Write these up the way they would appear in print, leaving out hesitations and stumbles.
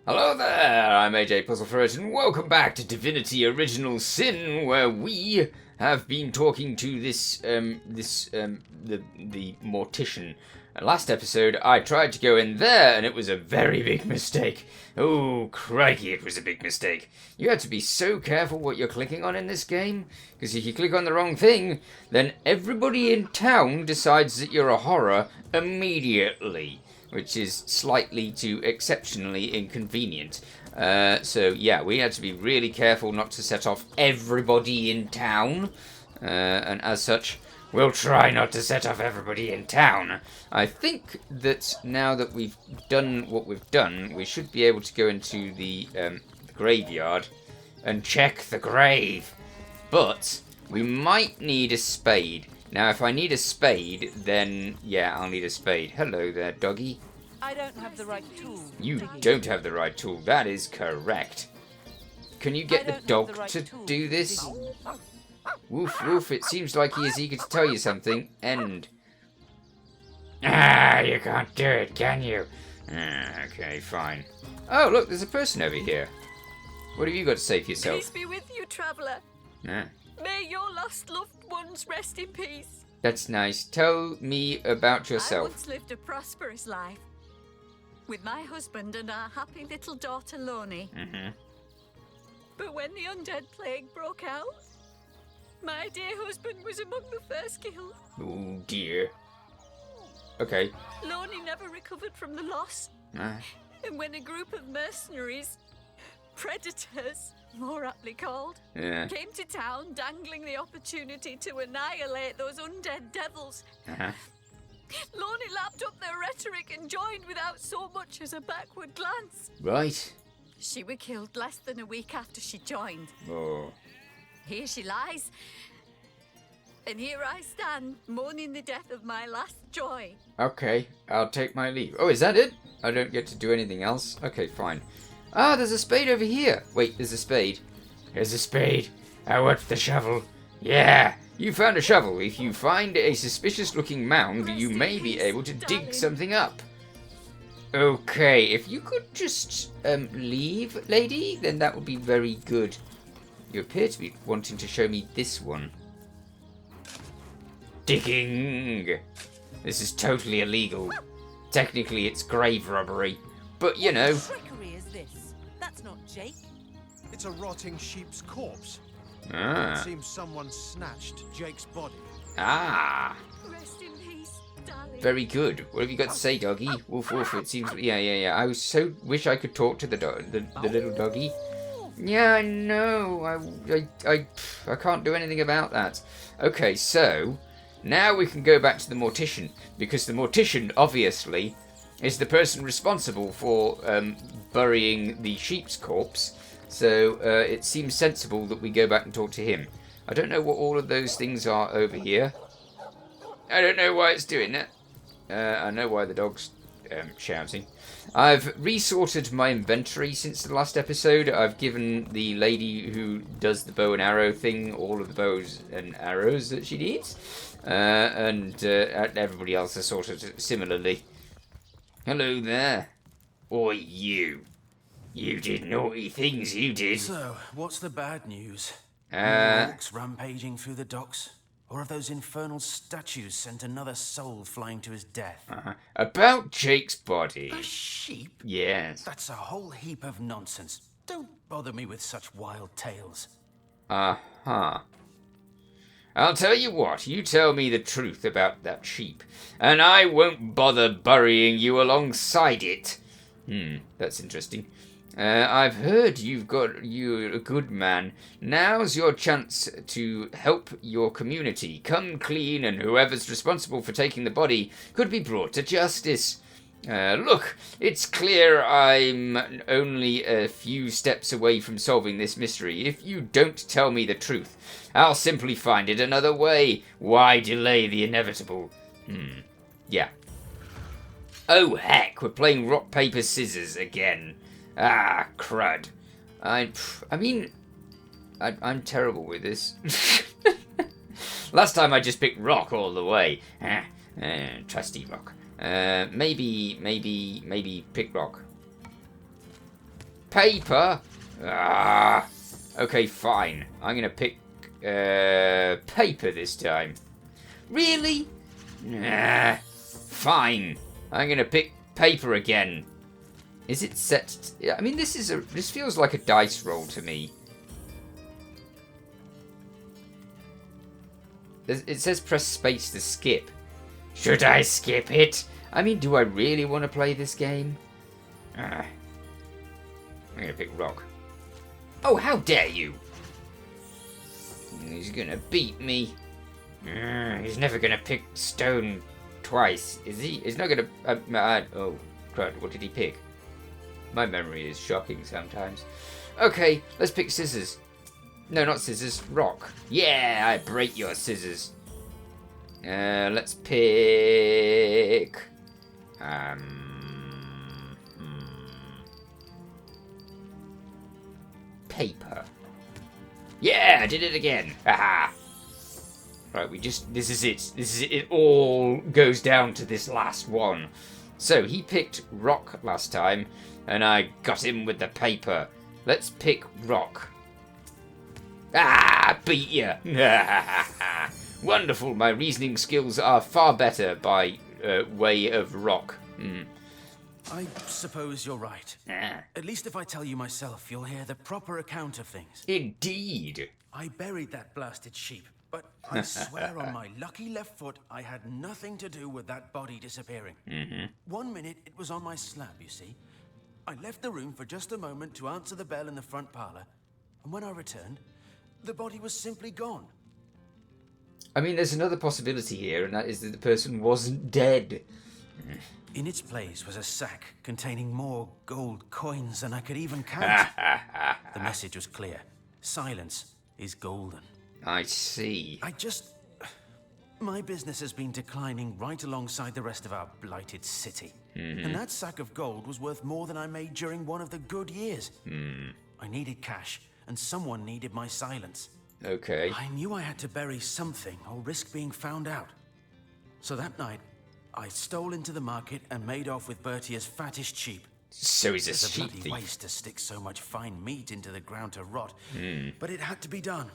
Hello there, I'm AJ PuzzleFerret, and welcome back to Divinity Original Sin, where we have been talking to the mortician. Last episode, I tried to go in there, and it was a very big mistake. Oh, crikey, it was a big mistake. You have to be so careful what you're clicking on in this game, because if you click on the wrong thing, then everybody in town decides that you're a horror immediately, which is slightly to exceptionally inconvenient. So yeah, we had to be really careful not to set off everybody in town, and as such, we'll try not to set off everybody in town. I think that now that we've done what we've done, we should be able to go into the graveyard and check the grave. But we might need a spade. Now, if I need a spade, then yeah, I'll need a spade. Hello there, doggy. I don't have the right tool. You don't have the right tool. That is correct. Can you get the dog to do this? Woof, woof. It seems like he is eager to tell you something. End. Ah, you can't do it, can you? Okay, fine. Oh, look, there's a person over here. What have you got to say for yourself? Peace be with you, traveller. Ah. May your lost loved ones rest in peace. That's nice. Tell me about yourself. I once lived a prosperous life with my husband and our happy little daughter, Loni. Mm-hmm. But when the undead plague broke out, my dear husband was among the first killed. Oh, dear. Okay. Loni never recovered from the loss. Ah. And when a group of mercenaries, predators, more aptly called, came to town dangling the opportunity to annihilate those undead devils, Uh-huh. Loni lapped up their rhetoric and joined without so much as a backward glance. Right. She were killed less than a week after she joined. Oh. Here she lies. And here I stand, mourning the death of my last joy. Okay, I'll take my leave. Oh, is that it? I don't get to do anything else? Okay, fine. Ah, there's a spade over here. Wait, there's a spade. There's a spade. I want the shovel. Yeah, you found a shovel. If you find a suspicious-looking mound, you may be able to dig something up. Okay, if you could just leave, lady, then that would be very good. You appear to be wanting to show me this one. Digging! This is totally illegal. Technically, it's grave robbery. But, you know... What trickery is this? That's not Jake. It's a rotting sheep's corpse. Ah. It seems someone snatched Jake's body. Ah. Rest in peace, darling. Very good. What have you got to say, doggy? Woof, woof. It seems... Yeah. I so wish I could talk to the little doggy. Yeah, I know. I can't do anything about that. Okay, so... Now we can go back to the mortician, because the mortician, obviously, is the person responsible for burying the sheep's corpse, so it seems sensible that we go back and talk to him. I don't know what all of those things are over here. I don't know why it's doing that. I know why the dog's shouting. I've resorted my inventory since the last episode. I've given the lady who does the bow and arrow thing all of the bows and arrows that she needs. And everybody else is sorted similarly. Hello there. Or you. You did naughty things, you did. So, what's the bad news? Uh, Orcs rampaging through the docks? Or have those infernal statues sent another soul flying to his death? About Jake's body. A sheep? Yes. That's a whole heap of nonsense. Don't bother me with such wild tales. Uh-huh. I'll tell you what, you tell me the truth about that sheep, and I won't bother burying you alongside it. That's interesting. I've heard you're a good man. Now's your chance to help your community. Come clean, and whoever's responsible for taking the body could be brought to justice. Look, it's clear I'm only a few steps away from solving this mystery. If you don't tell me the truth, I'll simply find it another way. Why delay the inevitable? Yeah. Oh, heck, we're playing rock, paper, scissors again. Ah, crud. I'm terrible with this. Last time I just picked rock all the way. Trusty rock. Maybe pick rock. paper. Ah. Okay, fine. I'm gonna pick paper this time. Really? Nah. Fine. I'm gonna pick paper again. Is it set? I mean, this feels like a dice roll to me. It says press space to skip. Should I skip it? I mean, do I really want to play this game? I'm gonna pick rock. Oh, how dare you! He's gonna beat me. He's never gonna pick stone twice, is he? He's not gonna... oh, crud, what did he pick? My memory is shocking sometimes. Okay, let's pick scissors. No, not scissors, rock. Yeah, I break your scissors. Let's pick... paper. Yeah, I did it again. Haha. Right, this is it. This is it. It all goes down to this last one. So, he picked rock last time, and I got him with the paper. Let's pick rock. Ah, beat ya. Wonderful, my reasoning skills are far better by way of rock. I suppose you're right. At least if I tell you myself, you'll hear the proper account of things. Indeed. I buried that blasted sheep, but I swear on my lucky left foot I had nothing to do with that body disappearing. 1 minute it was on my slab, you see. I left the room for just a moment to answer the bell in the front parlour, and when I returned, the body was simply gone. I mean, there's another possibility here, and that is that the person wasn't dead. In its place was a sack containing more gold coins than I could even count. The message was clear. Silence is golden. I see. My business has been declining right alongside the rest of our blighted city. And that sack of gold was worth more than I made during one of the good years. I needed cash, and someone needed my silence. Okay. I knew I had to bury something or risk being found out. So that night, I stole into the market and made off with Bertia's fattest sheep. So he's a It's a sheep bloody thief. waste to stick so much fine meat into the ground to rot, but it had to be done.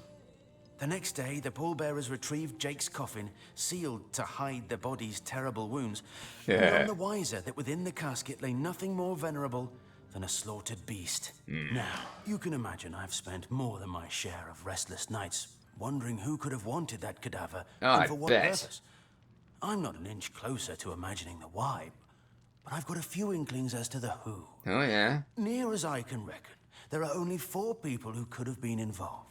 The next day, the pallbearers retrieved Jake's coffin, sealed to hide the body's terrible wounds. None the wiser that within the casket lay nothing more venerable than a slaughtered beast. Now, you can imagine I've spent more than my share of restless nights wondering who could have wanted that cadaver and for what purpose. I'm not an inch closer to imagining the why, but I've got a few inklings as to the who. Oh, yeah. Near as I can reckon, there are only 4 people who could have been involved.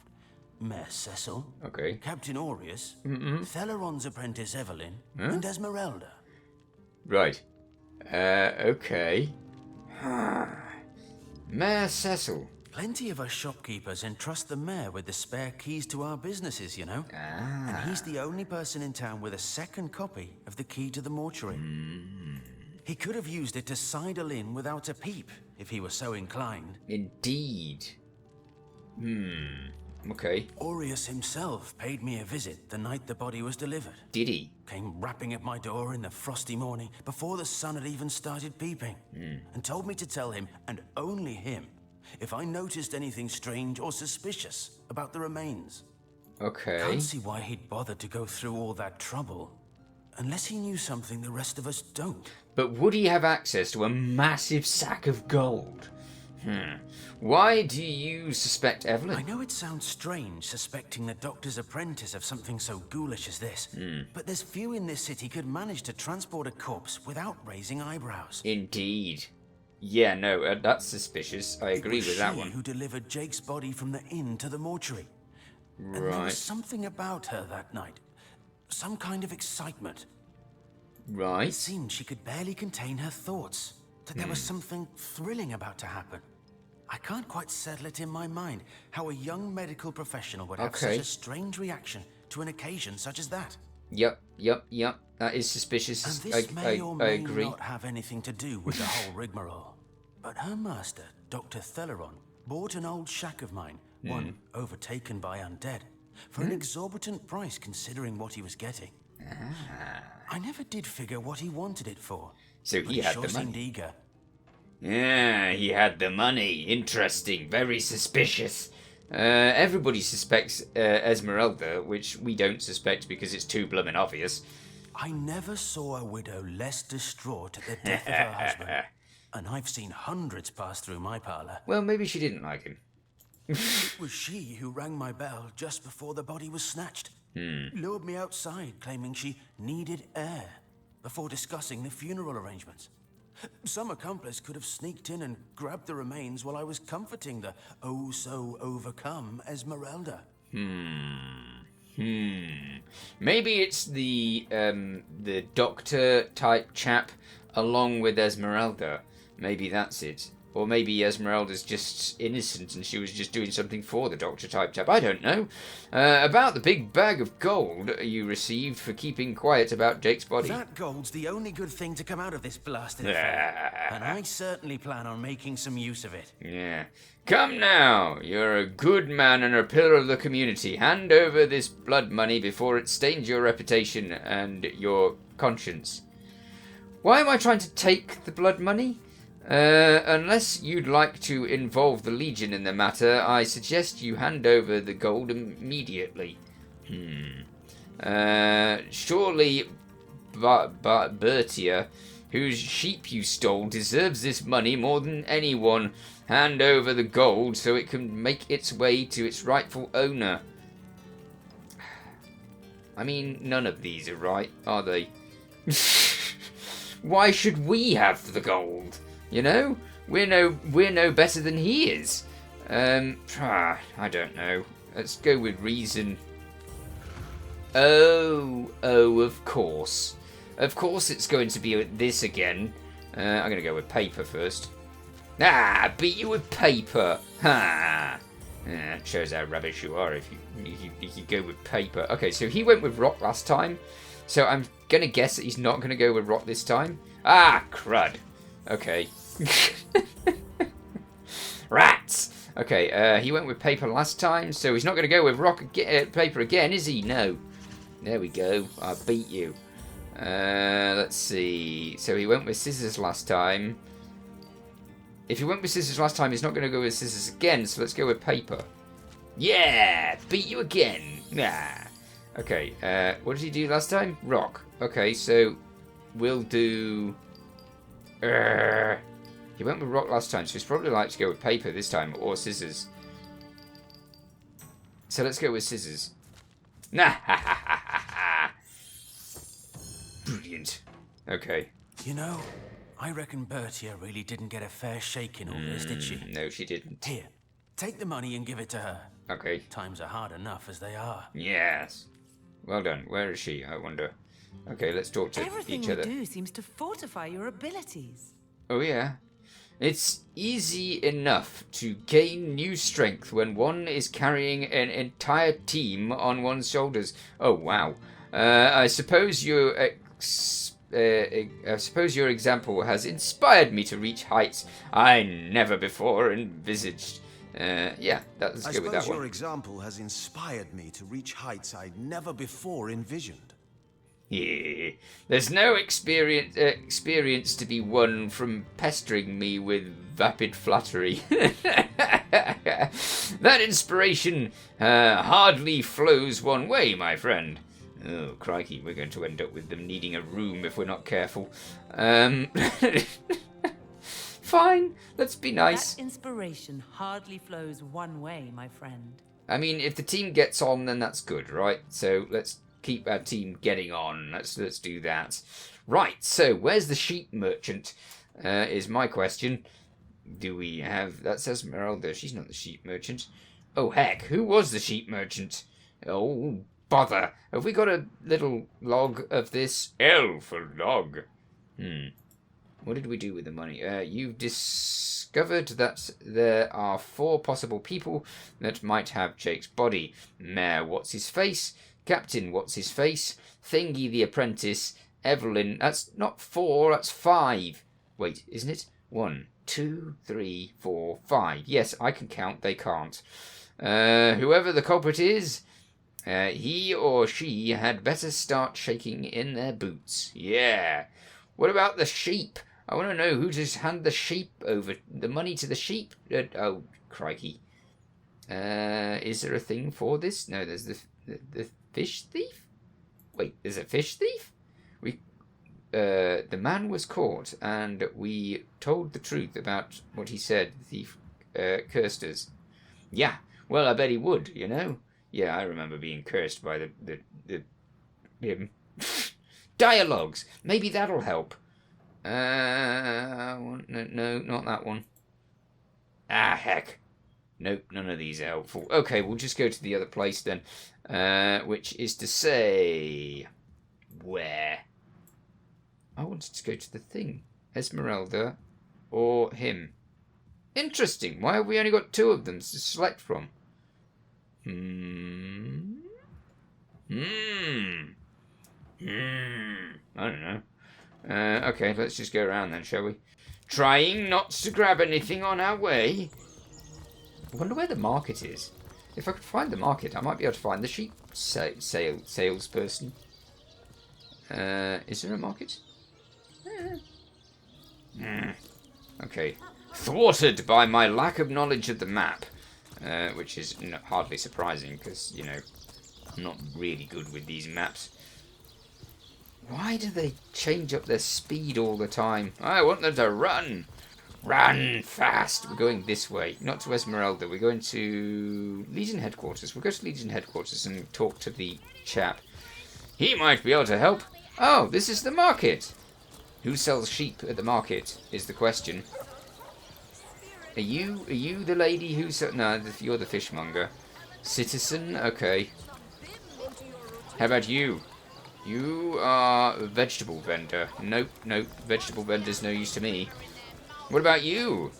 Mayor Cecil, Okay. Captain Aureus, Theleron's apprentice Evelyn, and Esmeralda. Right. Okay. Mayor Cecil. Plenty of us shopkeepers entrust the mayor with the spare keys to our businesses, you know. And he's the only person in town with a second copy of the key to the mortuary. He could have used it to sidle in without a peep, if he were so inclined. Indeed. Okay. Aureus himself paid me a visit the night the body was delivered. Did he? Came rapping at my door in the frosty morning before the sun had even started peeping, and told me to tell him, and only him, if I noticed anything strange or suspicious about the remains. Okay. Can't see why he'd bothered to go through all that trouble, unless he knew something the rest of us don't. But would he have access to a massive sack of gold? Why do you suspect Evelyn? I know it sounds strange suspecting the doctor's apprentice of something so ghoulish as this, but there's few in this city could manage to transport a corpse without raising eyebrows. Indeed. Yeah, no, that's suspicious. I agree with that It was one. she who delivered Jake's body from the inn to the mortuary. And there Right. was something about her that night. Some kind of excitement. It Right. seemed she could barely contain her thoughts. That there was something thrilling about to happen. I can't quite settle it in my mind how a young medical professional would have Okay. such a strange reaction to an occasion such as that. Yep. That is suspicious. And this may or may agree. not have anything to do with the whole rigmarole. But her master, Dr. Theleron, bought an old shack of mine, one overtaken by undead, for an exorbitant price considering what he was getting. I never did figure what he wanted it for. So but he had sure the seemed money. eager. Yeah, he had the money. Interesting. Very suspicious. Everybody suspects Esmeralda, which we don't suspect because it's too bloomin' obvious. I never saw a widow less distraught at the death of her husband. And I've seen hundreds pass through my parlour. Well, maybe she didn't like him. It was she who rang my bell just before the body was snatched. Lured me outside, claiming she needed air, before discussing the funeral arrangements. Some accomplice could have sneaked in and grabbed the remains while I was comforting the oh-so-overcome Esmeralda. Maybe it's the doctor-type chap along with Esmeralda. Maybe that's it. Or maybe Esmeralda's just innocent and she was just doing something for the doctor-type chap. I don't know. About the big bag of gold you received for keeping quiet about Jake's body. That gold's the only good thing to come out of this blasted affair. And I certainly plan on making some use of it. Yeah. Come now. You're a good man and a pillar of the community. Hand over this blood money before it stains your reputation and your conscience. Why am I trying to take the blood money? Unless you'd like to involve the Legion in the matter, I suggest you hand over the gold immediately. Surely Bertia, whose sheep you stole, deserves this money more than anyone. Hand over the gold so it can make its way to its rightful owner. I mean, none of these are right, are they? Why should we have the gold? You know, we're no better than he is. I don't know. Let's go with reason. Oh, of course. Of course it's going to be this again. I'm going to go with paper first. Ah, beat you with paper. Ha! It shows how rubbish you are if you go with paper. Okay, so he went with rock last time. So I'm going to guess that he's not going to go with rock this time. Ah, crud. Okay. Rats! Okay, he went with paper last time, so he's not going to go with paper again, is he? No. There we go. I beat you. Let's see. So he went with scissors last time. If he went with scissors last time, he's not going to go with scissors again, so let's go with paper. Yeah! Beat you again! Nah. Okay, what did he do last time? Rock. Okay, so we'll do... He went with rock last time, so he's probably like to go with paper this time, or scissors. So let's go with scissors. Nah, brilliant. Okay. You know, I reckon Bertia really didn't get a fair shake in all this, did she? No, she didn't. Here, take the money and give it to her. Okay. Times are hard enough as they are. Yes. Well done. Where is she, I wonder? Okay, let's talk to Everything each other. you do seems to fortify your abilities. Oh, yeah. It's easy enough to gain new strength when one is carrying an entire team on one's shoulders. Oh, wow. I suppose your example has inspired me to reach heights I never before envisaged. Yeah, let's go with that one. I suppose your example has inspired me to reach heights I'd never before envisioned. Yeah, there's no experience to be won from pestering me with vapid flattery. That inspiration hardly flows one way, my friend. Oh, crikey, we're going to end up with them needing a room if we're not careful. Fine, let's be nice. That inspiration hardly flows one way, my friend. I mean, if the team gets on, then that's good, right? So let's keep our team getting on. Let's do that. Right, so where's the sheep merchant is my question. Do we have... That's Esmeralda. She's not the sheep merchant. Oh, heck. Who was the sheep merchant? Oh, bother. Have we got a little log of this? Elf log. What did we do with the money? You've discovered that there are 4 possible people that might have Jake's body. Mayor What's-His-Face, Captain What's-His-Face, Thingy the Apprentice, Evelyn... That's not 4, that's 5. Wait, isn't it? 1, 2, 3, 4, 5. Yes, I can count, they can't. Whoever the culprit is, he or she had better start shaking in their boots. Yeah. What about the sheep? I want to know who to hand the sheep over, the money to the sheep. Oh, crikey. Is there a thing for this? No, there's the fish thief? Wait, there's a fish thief? The man was caught, and we told the truth about what he said. The thief cursed us. Yeah, well, I bet he would, you know? Yeah, I remember being cursed by the dialogues. Maybe that'll help. No, not that one. Ah, heck. Nope, none of these are helpful. Okay, we'll just go to the other place then. Which is to say... Where? I wanted to go to the thing. Esmeralda or him. Interesting. Why have we only got 2 of them to select from? I don't know. Okay, let's just go around then, shall we? Trying not to grab anything on our way. I wonder where the market is. If I could find the market, I might be able to find the sheep salesperson. Is there a market? Okay. Thwarted by my lack of knowledge of the map, which is hardly surprising because, you know, I'm not really good with these maps. Why do they change up their speed all the time? I want them to run! Run fast! We're going this way, not to Esmeralda. We're going to Legion Headquarters. We'll go to Legion Headquarters and talk to the chap. He might be able to help. Oh, this is the market! Who sells sheep at the market is the question. Are you the lady who sells... No, you're the fishmonger. Citizen? Okay. How about you? You are a vegetable vendor. Nope. Vegetable vendor's no use to me. What about you?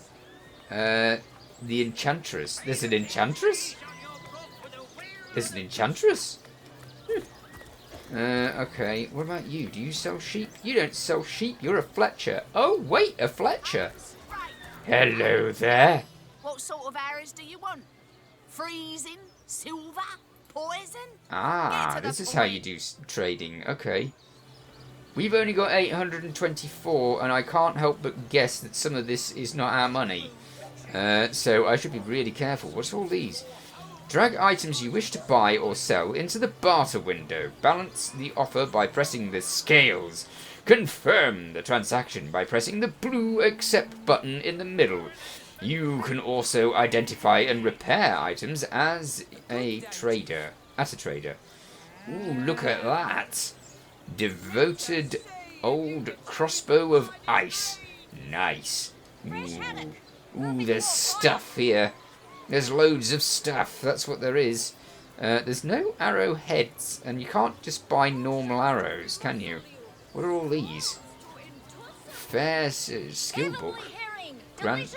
The enchantress. There's an enchantress? There's an enchantress? Okay. What about you? Do you sell sheep? You don't sell sheep. You're a Fletcher. Oh, wait, a Fletcher. Hello there. What sort of arrows do you want? Freezing? Silver? Poison? Ah, this is how you do trading. Okay. We've only got 824, and I can't help but guess that some of this is not our money. So I should be really careful. What's all these? Drag items you wish to buy or sell into the barter window. Balance the offer by pressing the scales. Confirm the transaction by pressing the blue accept button in the middle. You can also identify and repair items as a trader. Ooh, look at that. Devoted old crossbow of ice. Nice. Ooh, there's stuff here. There's loads of stuff. That's what there is. There's no arrowheads, and you can't just buy normal arrows, can you? What are all these? Fair skill book. Grants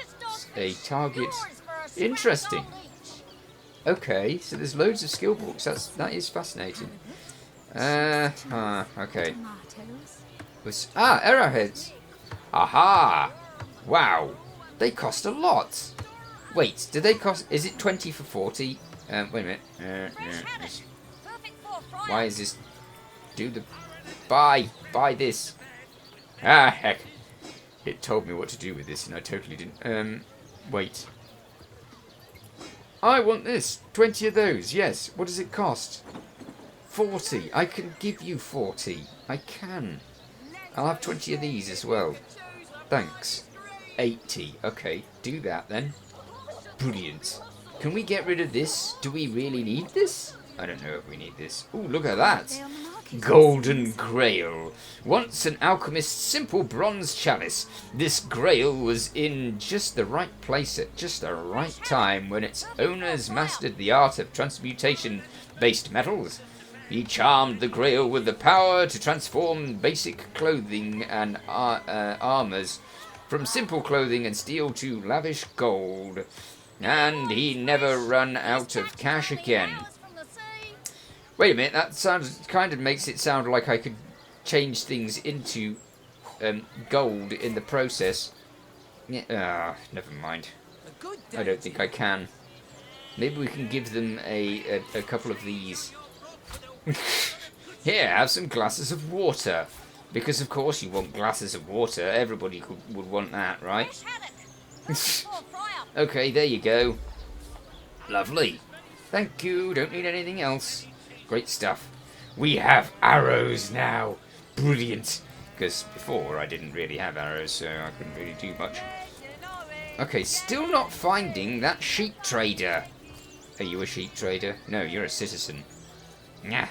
a target. Interesting. Okay, so there's loads of skill books. That is fascinating. Okay. Arrowheads. Aha! Wow, they cost a lot. Wait, do they cost? Is it 20 for 40? Wait a minute. Why is this? Buy this. Ah, heck. It told me what to do with this, and I totally didn't. Wait. I want this. 20 of those. Yes. What does it cost? 40. I can give you 40. I can. I'll have 20 of these as well. Thanks. 80. Okay, do that then. Brilliant. Can we get rid of this? Do we really need this? I don't know if we need this. Ooh, look at that. Golden Grail. Once an alchemist's simple bronze chalice, this grail was in just the right place at just the right time when its owners mastered the art of transmutation-based metals. He charmed the grail with the power to transform basic clothing and armors from simple clothing and steel to lavish gold. And he never ran out of cash again. Wait a minute, that kind of makes it sound like I could change things into gold in the process. Yeah, never mind. I don't think I can. Maybe we can give them a couple of these. Here, have some glasses of water. Because, of course, you want glasses of water. Everybody would want that, right? Okay, there you go. Lovely. Thank you. Don't need anything else. Great stuff. We have arrows now. Brilliant. Because before I didn't really have arrows, so I couldn't really do much. Okay, still not finding that sheep trader. Are you a sheep trader? No, you're a citizen. Nah,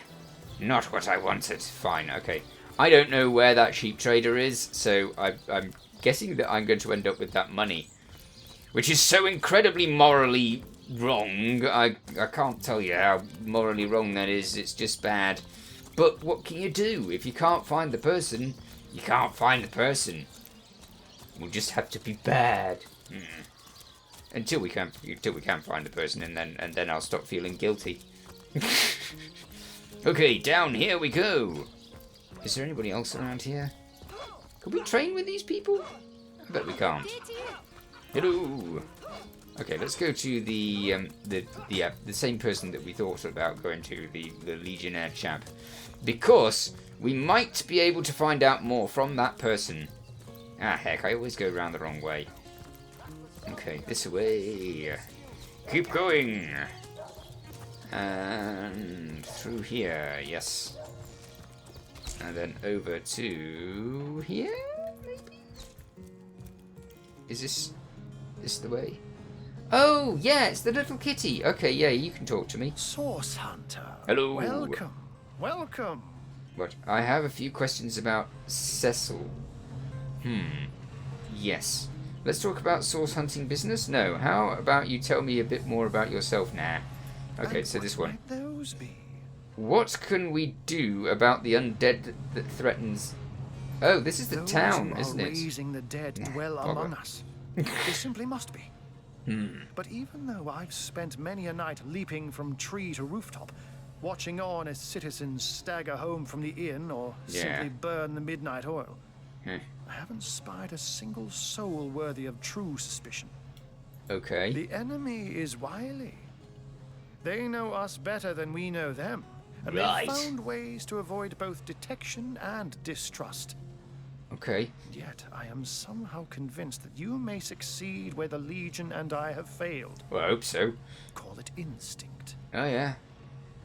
not what I wanted. Fine, okay. I don't know where that sheep trader is, so I'm guessing that I'm going to end up with that money. Which is so incredibly morally wrong. I can't tell you how morally wrong that is. It's just bad. But what can you do? If you can't find the person, you can't find the person. We'll just have to be bad. Until we can find the person, and then I'll stop feeling guilty. Okay, down here we go. Is there anybody else around here? Can we train with these people? I bet we can't. Hello. Okay, let's go to the same person that we thought about going to, the Legionnaire chap, because we might be able to find out more from that person. Ah, heck! I always go around the wrong way. Okay, this way. Keep going. And through here, yes. And then over to here, maybe? Is this the way? Oh, yeah, it's the little kitty. Okay, yeah, you can talk to me. Source Hunter. Hello. Welcome. Welcome. What? I have a few questions about Cecil. Yes. Let's talk about source hunting business? No. How about you tell me a bit more about yourself now? Okay, And so this one. what might those be? What can we do about the undead that threatens... Oh, this is the Those town, who are isn't it? raising the dead dwell bother. among us. They simply must be. But even though I've spent many a night leaping from tree to rooftop, watching on as citizens stagger home from the inn or simply burn the midnight oil, I haven't spied a single soul worthy of true suspicion. Okay. The enemy is wily. They know us better than we know them, and Right. they've found ways to avoid both detection and distrust. Okay. Yet I am somehow convinced that you may succeed where the Legion and I have failed. Well, I hope so. Call it instinct. Oh, yeah.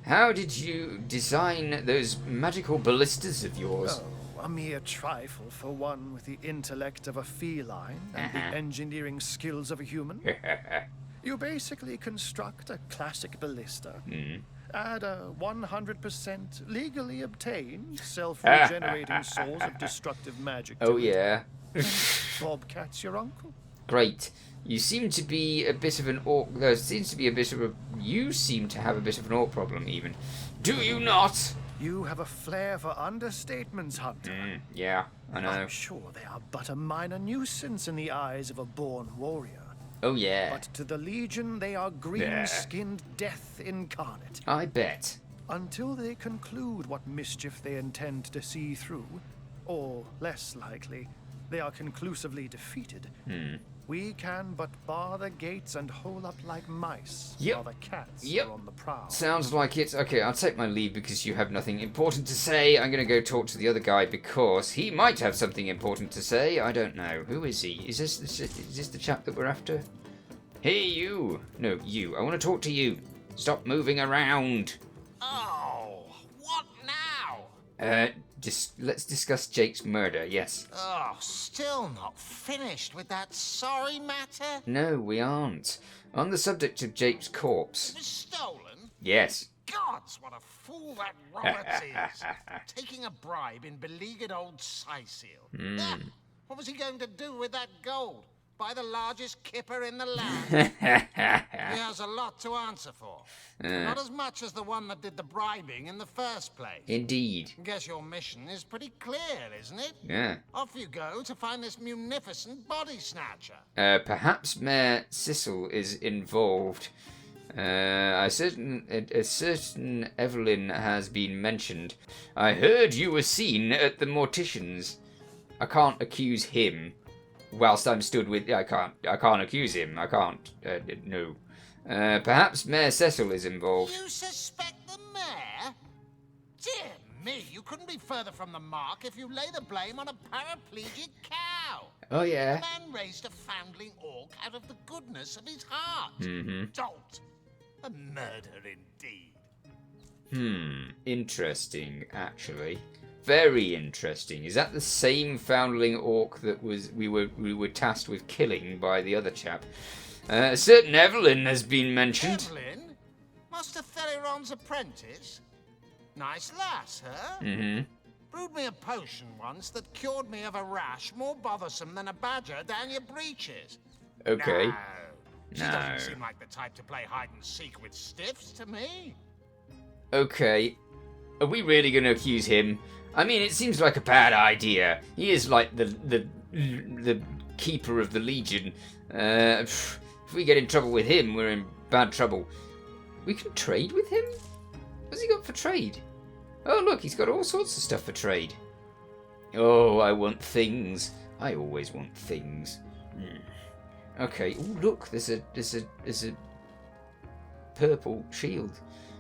How did you design those magical ballistas of yours? Oh, a mere trifle for one with the intellect of a feline and the engineering skills of a human. You basically construct a classic ballista, add a 100% legally obtained self-regenerating source of destructive magic to Oh, it, yeah. and Bobcat's your uncle. Great. You seem to be a bit of an orc. There seems to be a bit of a. You seem to have a bit of an orc problem, even. Do you not? You have a flair for understatements, Hunter. Yeah, I know. I'm sure they are but a minor nuisance in the eyes of a born warrior. Oh, yeah. But to the Legion, they are green-skinned death incarnate. I bet. Until they conclude what mischief they intend to see through, or less likely, they are conclusively defeated, we can but bar the gates and hole up like mice while the cats are on the prowl. Sounds like it. Okay, I'll take my leave because you have nothing important to say. I'm going to go talk to the other guy because he might have something important to say. I don't know. Who is he? Is this the chap that we're after? Hey, you. No, you. I want to talk to you. Stop moving around. Oh, what now? Let's discuss Jake's murder, yes. Oh, still not finished with that sorry matter? No, we aren't. On the subject of Jake's corpse. It was stolen? Yes. Gods, what a fool that Roberts is. Taking a bribe in beleaguered old Scythiel. What was he going to do with that gold? Buy the largest kipper in the land? He has a lot to answer for. Not as much as the one that did the bribing in the first place. Indeed. Guess your mission is pretty clear, isn't it? Yeah. Off you go to find this munificent body snatcher. Perhaps Mayor Cecil is involved. A certain Evelyn has been mentioned. I heard you were seen at the mortician's. I can't accuse him. Whilst I'm stood with... I can't accuse him. I can't. No. Perhaps Mayor Cecil is involved. You suspect the mayor? Dear me, you couldn't be further from the mark if you lay the blame on a paraplegic cow. Oh, yeah. The man raised a foundling orc out of the goodness of his heart. Dolt. A murder indeed. Interesting, actually. Very interesting. Is that the same foundling orc that we were tasked with killing by the other chap? A certain Evelyn has been mentioned. Evelyn? Master Theriron's apprentice? Nice lass, huh? Brewed me a potion once that cured me of a rash more bothersome than a badger down your breeches. Okay. No. She doesn't seem like the type to play hide and seek with stiffs to me. Okay. Are we really going to accuse him? I mean, it seems like a bad idea. He is like the keeper of the Legion. If we get in trouble with him, we're in bad trouble. We can trade with him? What's he got for trade? Oh, look, he's got all sorts of stuff for trade. Oh, I want things. I always want things. Okay. Oh, look, there's a purple shield.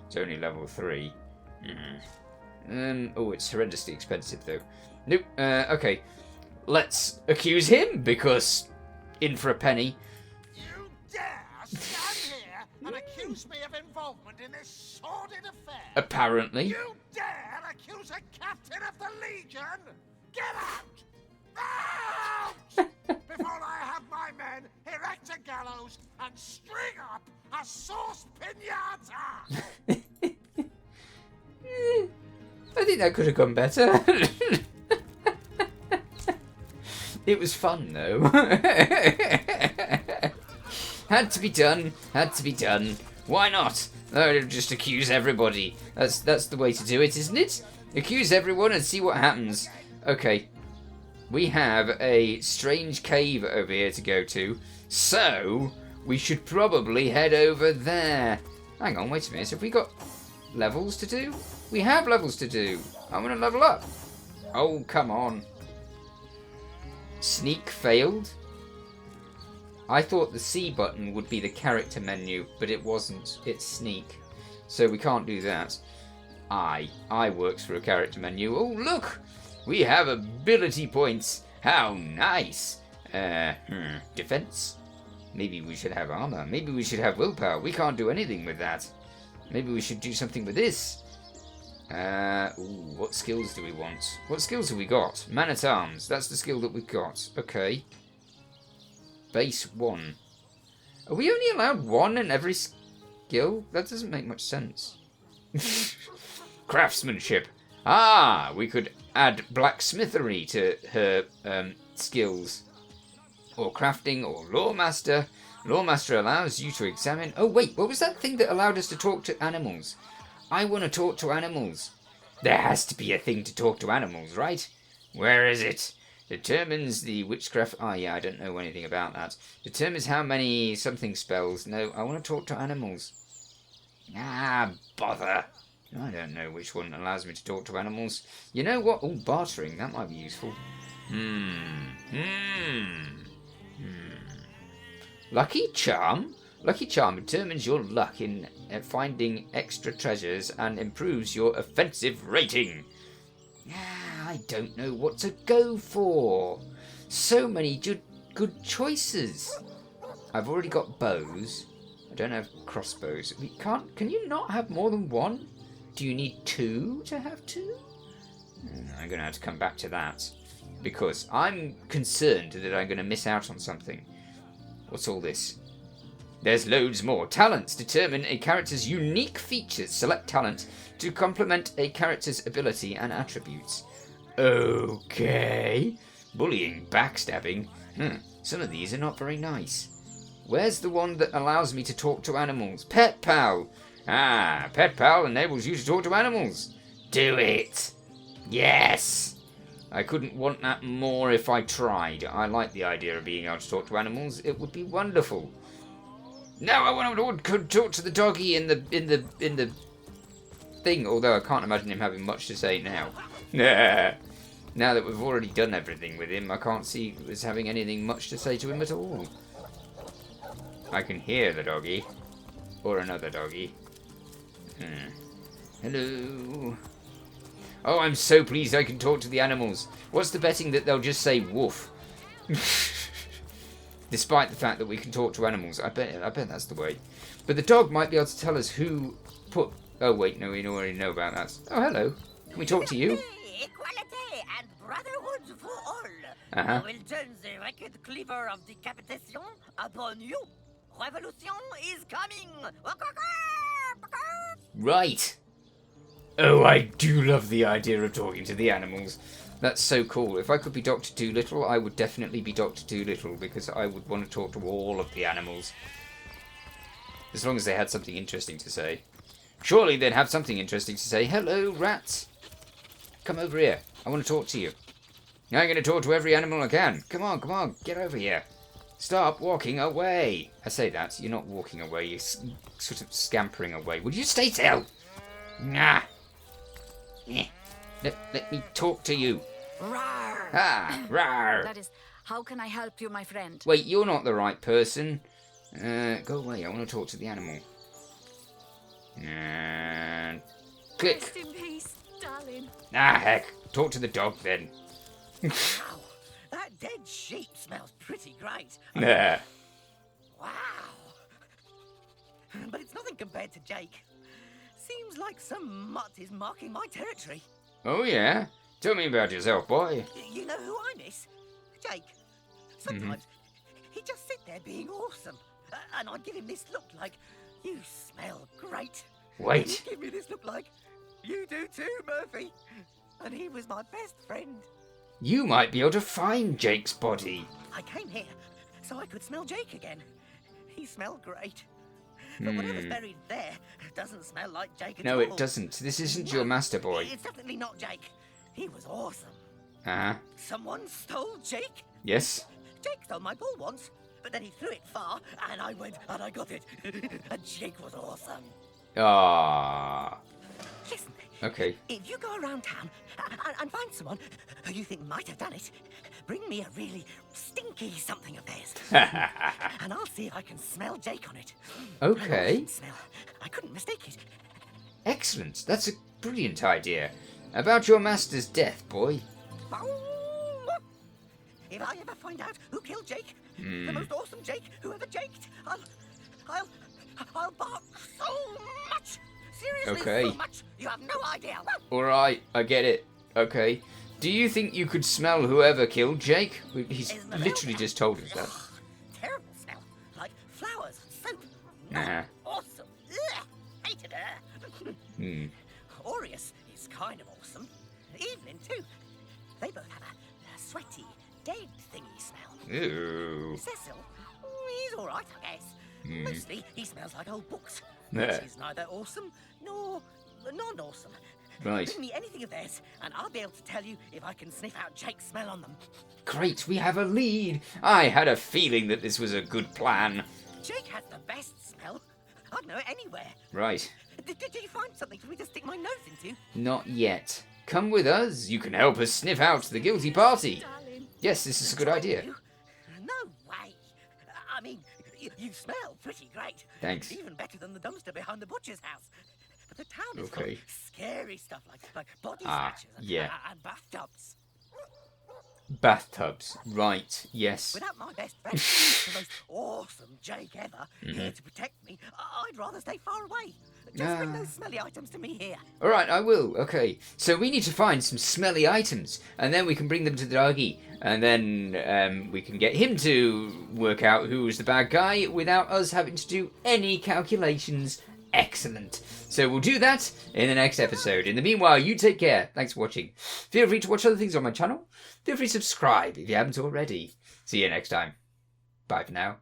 It's only level 3. Oh, it's horrendously expensive, though. Nope. Okay. Let's accuse him, because in for a penny. You dare stand here and accuse me of involvement in this sordid affair? Apparently. You dare accuse a captain of the Legion? Get out! Out! Before I have my men erect a gallows and string up a sauce pinata! I think that could have gone better. It was fun, though. Had to be done. Had to be done. Why not? Oh, just accuse everybody. That's the way to do it, isn't it? Accuse everyone and see what happens. Okay. We have a strange cave over here to go to. So, we should probably head over there. Hang on, wait a minute. Have we got levels to do? We have levels to do. I'm going to level up. Oh, come on. Sneak failed. I thought the C button would be the character menu, but it wasn't. It's sneak. So we can't do that. I works for a character menu. Oh, look! We have ability points. How nice. Defense? Maybe we should have armor. Maybe we should have willpower. We can't do anything with that. Maybe we should do something with this. What skills do we want? What skills have we got? Man-at-Arms. That's the skill that we've got. Okay. Base 1. Are we only allowed 1 in every skill? That doesn't make much sense. Craftsmanship. Ah, we could add blacksmithery to her skills. Or crafting, or lawmaster. Lawmaster allows you to examine... Oh, wait, what was that thing that allowed us to talk to animals? I want to talk to animals. There has to be a thing to talk to animals, right? Where is it? Determines the witchcraft... Oh, yeah, I don't know anything about that. Determines how many something spells. No, I want to talk to animals. Ah, bother. I don't know which one allows me to talk to animals. You know what? Oh, bartering. That might be useful. Lucky Charm? Lucky Charm determines your luck in finding extra treasures and improves your offensive rating. I don't know what to go for. So many good choices. I've already got bows. I don't have crossbows. Can you not have more than one? Do you need 2 to have 2? I'm going to have to come back to that. Because I'm concerned that I'm going to miss out on something. What's all this? There's loads more. Talents determine a character's unique features. Select talent to complement a character's ability and attributes. Okay. Bullying, backstabbing. Some of these are not very nice. Where's the one that allows me to talk to animals? Pet Pal. Ah, Pet Pal enables you to talk to animals. Do it. Yes. I couldn't want that more if I tried. I like the idea of being able to talk to animals. It would be wonderful. Now I want to talk to the doggy in the thing. Although I can't imagine him having much to say now. Now that we've already done everything with him, I can't see us having anything much to say to him at all. I can hear the doggy, or another doggy. Hello. Oh, I'm so pleased I can talk to the animals. What's the betting that they'll just say woof? Despite the fact that we can talk to animals. I bet that's the way. But the dog might be able to tell us who put... Oh, wait, no, we already know about that. Oh, hello. Can we talk to you? Equality and brotherhood for all. Uh-huh. I will turn the wicked cleaver of decapitation upon you. Revolution is coming. Right. Oh, I do love the idea of talking to the animals. That's so cool. If I could be Dr. Dolittle, I would definitely be Dr. Dolittle because I would want to talk to all of the animals. As long as they had something interesting to say. Surely they'd have something interesting to say. Hello, rats. Come over here. I want to talk to you. I'm going to talk to every animal I can. Come on, get over here. Stop walking away. I say that. You're not walking away. You're sort of scampering away. Would you stay still? Nah. Let me talk to you. Rawr. Ah, rawr. That is, how can I help you, my friend? Wait, you're not the right person. Go away. I want to talk to the animal. And click. Rest in peace, darling. Ah, heck. Talk to the dog then. Wow, that dead sheep smells pretty great. Nah. Wow. But it's nothing compared to Jake. Seems like some mutt is marking my territory. Oh, yeah? Tell me about yourself, boy. You know who I miss? Jake. Sometimes he'd just sit there being awesome. And I'd give him this look like, you smell great. Wait. And he'd give me this look like, you do too, Murphy. And he was my best friend. You might be able to find Jake's body. I came here so I could smell Jake again. He smelled great. But whatever's buried there doesn't smell like Jake at all. No, it doesn't. This isn't your master boy. It's definitely not Jake. He was awesome. Uh-huh. Someone stole Jake? Yes? Jake stole my ball once, but then he threw it far, and I went and I got it. And Jake was awesome. Ah. Listen. Okay. If you go around town and find someone who you think might have done it, bring me a really stinky something of theirs. And I'll see if I can smell Jake on it. Okay. An awesome smell. I couldn't mistake it. Excellent. That's a brilliant idea. About your master's death, boy. If I ever find out who killed Jake, the most awesome Jake who ever jaked, I'll bark so much. Seriously, Okay. so much. You have no idea. Alright, I get it. Okay. Do you think you could smell whoever killed Jake? He's literally just told us that. Terrible smell. Like flowers, soap. Nah. Awesome. Ugh, hated her. Aureus is kind of awesome. Evelyn, too. They both have a sweaty, dead thingy smell. Ooh. Cecil, he's all right, I guess. Mostly, he smells like old books. Yeah. Which is neither awesome nor non-awesome. Right. Bring me anything of theirs, and I'll be able to tell you if I can sniff out Jake's smell on them. Great, we have a lead. I had a feeling that this was a good plan. Jake has the best smell. I'd know it anywhere. Right. Did you find something for me to stick my nose into? Not yet. Come with us. You can help us sniff out the guilty party. Darling. Yes, this is a good idea. No way. I mean, you smell pretty great. Thanks. Even better than the dumpster behind the butcher's house. But the town is full Okay. of scary stuff like body Ah, snatchers and, yeah. and bathtubs. Bathtubs. Right, yes. Without my best friend, the most awesome Jake ever, here to protect me, I'd rather stay far away. Just bring those smelly items to me here. Alright, I will. Okay. So we need to find some smelly items, and then we can bring them to the doggy. And then we can get him to work out who is the bad guy without us having to do any calculations. Excellent. So we'll do that in the next episode. In the meanwhile, you take care. Thanks for watching. Feel free to watch other things on my channel. Feel free to subscribe if you haven't already. See you next time. Bye for now.